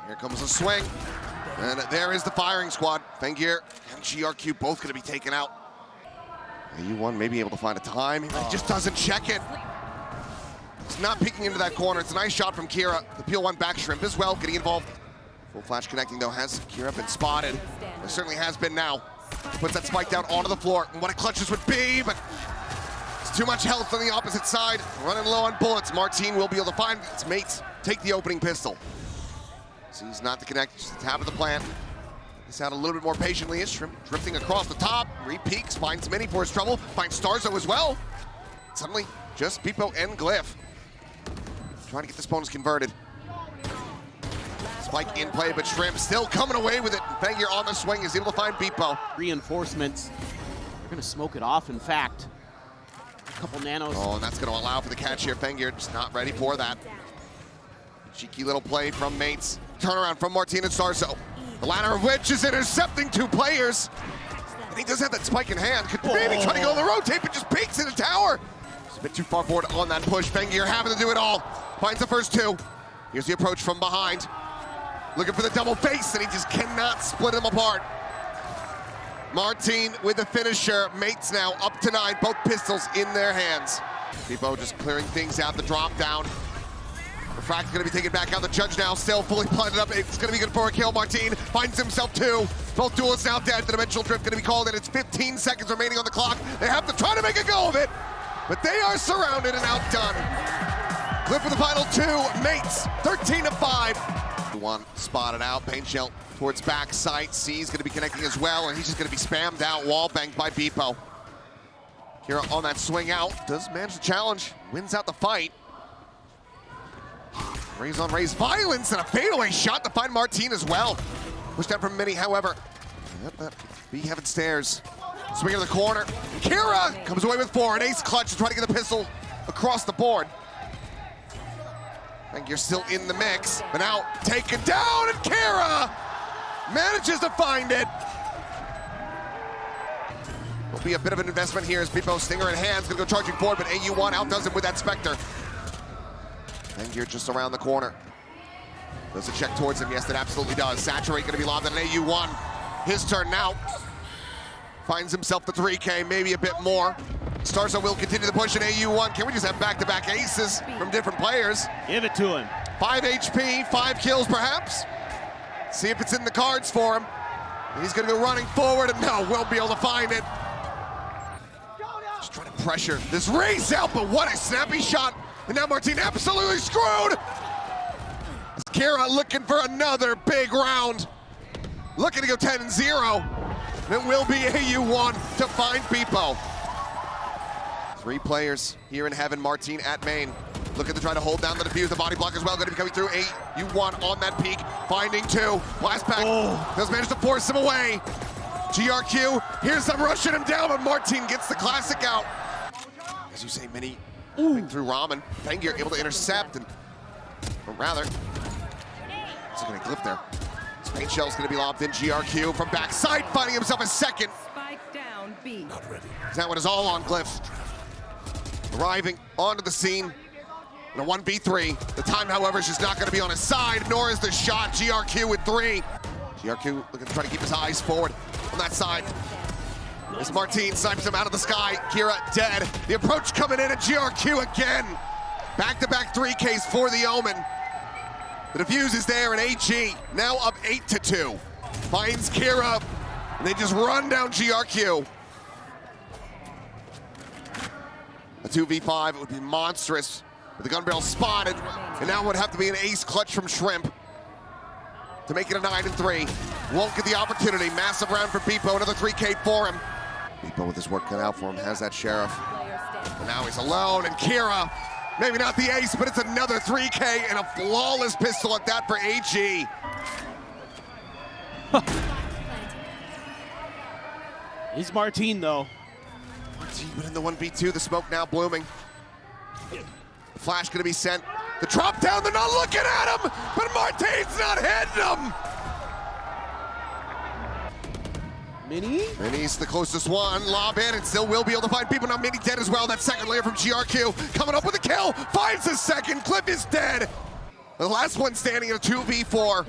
Here comes the swing. And there is the firing squad. Fengyr and GRQ both going to be taken out. AU1 may be able to find a time. He just doesn't check it. He's not peeking into that corner. It's a nice shot from Kira. The Peel 1 back shrimp as well, getting involved. Full flash connecting though. Has Kira been spotted? There certainly has been now. Puts that spike down onto the floor. And what a clutch this would be, but it's too much health on the opposite side. Running low on bullets. Martin will be able to find his mates. Take the opening pistol. Sees not to connect, just the tap of the plant. He's out a little bit more patiently. Is Shrimp drifting across the top. Re-peeks, finds Mini for his trouble. Finds Starzo as well. Suddenly, just Pipo and Glyph trying to get this bonus converted. Spike in play, but Shrimp still coming away with it. Fengyr on the swing is able to find Pipo. Reinforcements. They're going to smoke it off, in fact. A couple nanos. Oh, and that's going to allow for the catch here. Fengyr just not ready for that. Cheeky little play from mates. Turnaround from Martin and Starzo. The latter of which is intercepting 2 players. And he does have that spike in hand. Could maybe try to go on the rotate, but just peeks in the tower. It's a bit too far forward on that push. Fengyr having to do it all. Finds the first 2. Here's the approach from behind. Looking for the double face, and he just cannot split them apart. Martin with the finisher. Mates now up to 9, both pistols in their hands. Pipo just clearing things out, the drop down. Refract is going to be taken back out. The judge now still fully blinded up. It's going to be good for a kill. Martin finds himself 2. Both duelists now dead. The dimensional drift going to be called in. It's 15 seconds remaining on the clock. They have to try to make a go of it, but they are surrounded and outdone. Clip for the final 2. Mates, 13-5. One spotted out. Paint shell towards backside. C's going to be connecting as well, and he's just going to be spammed out. Wall banged by Pipo. Kira on that swing out. Does manage the challenge. Wins out the fight. Raise on Raise violence and a fadeaway shot to find Martin as well. Pushed down from Mini, however. B heaven stairs. Swing into the corner. Kira comes away with 4. An ace clutch to try to get the pistol across the board. Fengyr still in the mix, but now taken down, and Kira manages to find it. Will be a bit of an investment here as Pipo, stinger in hands, gonna go charging forward, but AU1 outdoes him with that Spectre. Fengyr just around the corner. Does a check towards him? Yes, it absolutely does. Saturate gonna be lobbed on an AU1. His turn now. Finds himself the 3K, maybe a bit more. Starzo will continue the push in AU1. Can we just have back-to-back aces from different players? Give it to him. 5 HP, 5 kills perhaps. See if it's in the cards for him. He's gonna go running forward, and no, won't be able to find it. Just trying to pressure this race out, but what a snappy shot. And now Martin absolutely screwed. Kira looking for another big round. Looking to go 10-0. It will be AU1 to find Pipo. 3 players here in heaven. Martin at main. Looking to try to hold down the defuse. The body block as well. Going to be coming through. AU1 on that peak. Finding 2. Blast pack does manage to force him away. GRQ, here's them rushing him down, but Martin gets the classic out. As you say, Mini through Ramen. Fengyr able to intercept, and or rather, he's going to Glyph there. Paint shell's going to be lobbed in. GRQ from backside, finding himself a second. Spike down, B. That one is all on Glyph. Arriving onto the scene in a 1v3. The time, however, is just not going to be on his side, nor is the shot. GRQ with 3. GRQ looking to try to keep his eyes forward on that side. As Martin snipes him out of the sky. Kira dead. The approach coming in at GRQ again. Back-to-back 3Ks for the Omen. The defuse is there, and AG now up 8-2. Finds Kira, and they just run down GRQ. A 2v5, it would be monstrous. But the gun barrel spotted, and now it would have to be an ace clutch from Shrimp to make it a 9-3. Won't get the opportunity. Massive round for Pipo, another 3K for him. Pipo with his work cut out for him, has that Sheriff. And now he's alone, and Kira, maybe not the ace, but it's another 3K and a flawless pistol at that for AG. He's Martin, though. Martin in the 1v2, the smoke now blooming. The flash gonna be sent. The drop down, they're not looking at him, but Martin's not hitting him. Mini's the closest one. Lob in and still will be able to find people. Now Mini dead as well. That second layer from GRQ coming up with a kill. Finds the second. Cliff is dead. The last one standing in a 2v4.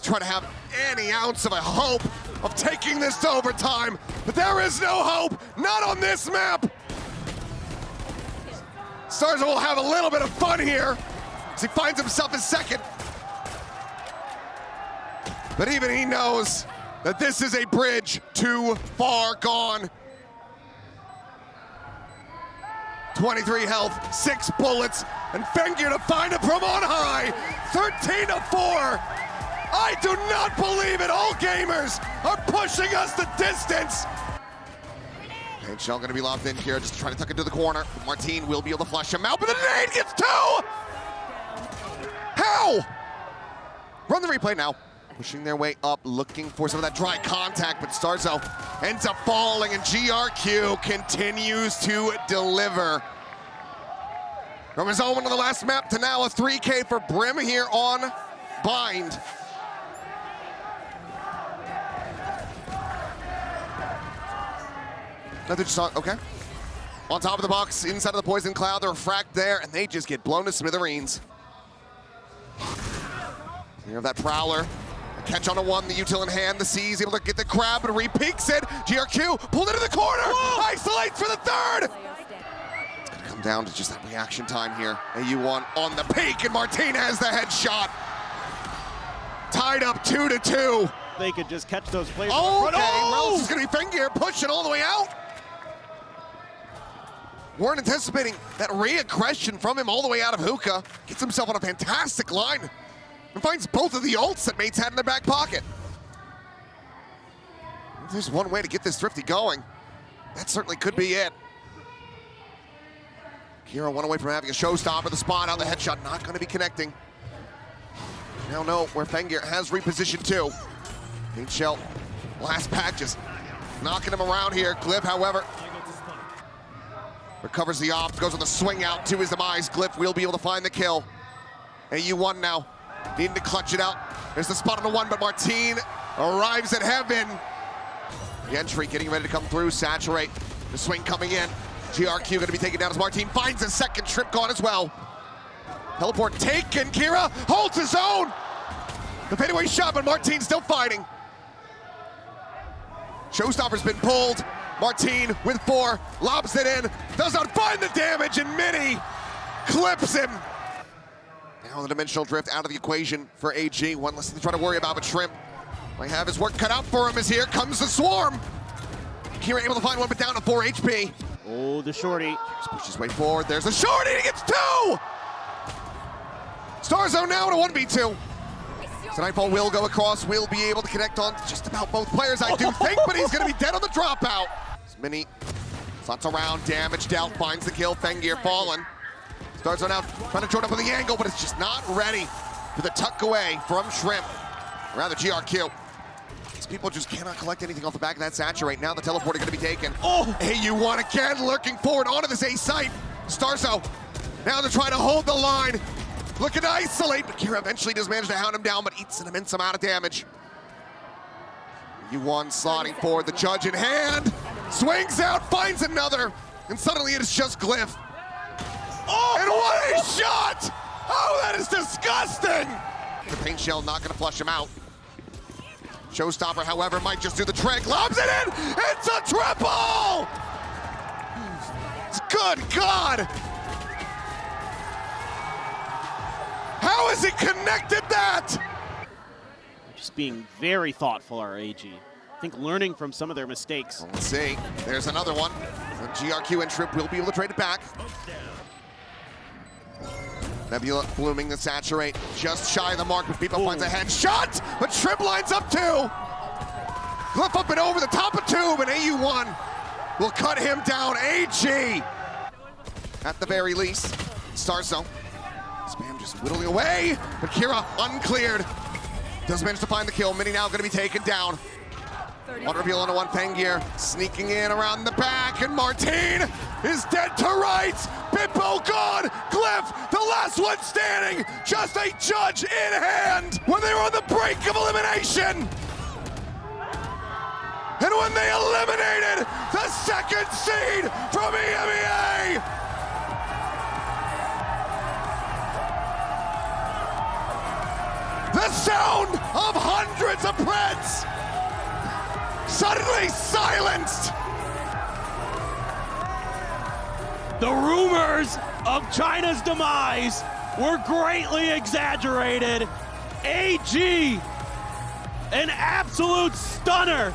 Trying to have any ounce of a hope of taking this to overtime, but there is no hope, not on this map. Stars will have a little bit of fun here as he finds himself in second. But even he knows that this is a bridge too far gone. 23 health, 6 bullets, and Fengir to find it from on high. 13-4. I do not believe it. All gamers are pushing us the distance. And Shell gonna be locked in here, just trying to tuck into the corner. Martin will be able to flush him out, but the nade gets 2! How? Run the replay now. Pushing their way up, looking for some of that dry contact, but Starzo ends up falling, and GRQ continues to deliver. From his own on the last map to now a 3K for Brim here on Bind. Nothing just on, okay. On top of the box, inside of the poison cloud, they're fracked there, and they just get blown to smithereens. You have that Prowler. Catch on a 1, the util in hand, the C is able to get the crab, but re-peeks it. GRQ pulled into the corner, isolates for the third. It's gonna come down to just that reaction time here. AU1 on the peak, and Martin has the headshot. Tied up 2-2. They could just catch those plays. Okay, well, this is gonna be Fengir pushing all the way out. Weren't anticipating that re-aggression from him all the way out of hookah. Gets himself on a fantastic line. And finds both of the ults that mates had in their back pocket. If there's one way to get this Thrifty going, that certainly could be it. Kira one away from having a showstopper. The spot on the headshot not going to be connecting. Now know where Fengir has repositioned to. Pink Shell, last pack just knocking him around here. Glyph, however, recovers the op, goes on the swing out to his demise. Glyph will be able to find the kill. AU1 now. Needing to clutch it out. There's the spot on the 1, but Martin arrives at heaven. The entry getting ready to come through, saturate. The swing coming in. GRQ gonna be taken down as Martin finds a second trip gone as well. Teleport taken, Kira holds his own. The fadeaway shot, but Martin's still fighting. Showstopper's been pulled. Martin with 4, lobs it in, does not find the damage, and Mini clips him. Now the dimensional drift out of the equation for AG. One less thing to try to worry about, but Shrimp might have his work cut out for him as here comes the swarm. Kira able to find one, but down to 4 HP. Oh, the shorty. Just pushes his way forward. There's a shorty, he gets 2! Starzo now in a 1v2. So Nightfall will go across, will be able to connect on just about both players, I do think, but he's gonna be dead on the dropout. Mini slots around, damage dealt, finds the kill, Fengir fallen. Starzo now trying to join up with the angle, but it's just not ready for the tuck away from Shrimp. Rather GRQ. These people just cannot collect anything off the back of that saturate. Now the teleporter gonna be taken. AU1 again lurking forward onto this A site. Starzo now to try to hold the line. Looking to isolate, but Kira eventually does manage to hound him down, but eats an immense amount of damage. U1 slotting forward, the judge in hand. Swings out, finds another, and suddenly it is just Glyph. And what a shot! Oh, that is disgusting! The paint shell not gonna flush him out. Showstopper, however, might just do the trick. Lobs it in! It's a triple! Good God! How has he connected that? Just being very thoughtful, our AG. I think learning from some of their mistakes. Let's see. There's another one. GRQ and Shrimp will be able to trade it back. Nebula blooming the saturate. Just shy of the mark, but Beepo finds a headshot, but Shrimp lines up 2. Glyph up and over the top of 2, but AU1 will cut him down. AG, at the very least. Starzo. Spam just whittling away, but Kira uncleared. Does manage to find the kill. Mini now gonna be taken down. One reveal on a 1, Fengir sneaking in around the back, and Martin is dead to rights. Bippo gone, Glyph, the last one standing, just a judge in hand when they were on the brink of elimination. And when they eliminated the second seed from EMEA, The sound of hundreds of Preds suddenly silenced. The rumors of China's demise were greatly exaggerated. AG, an absolute stunner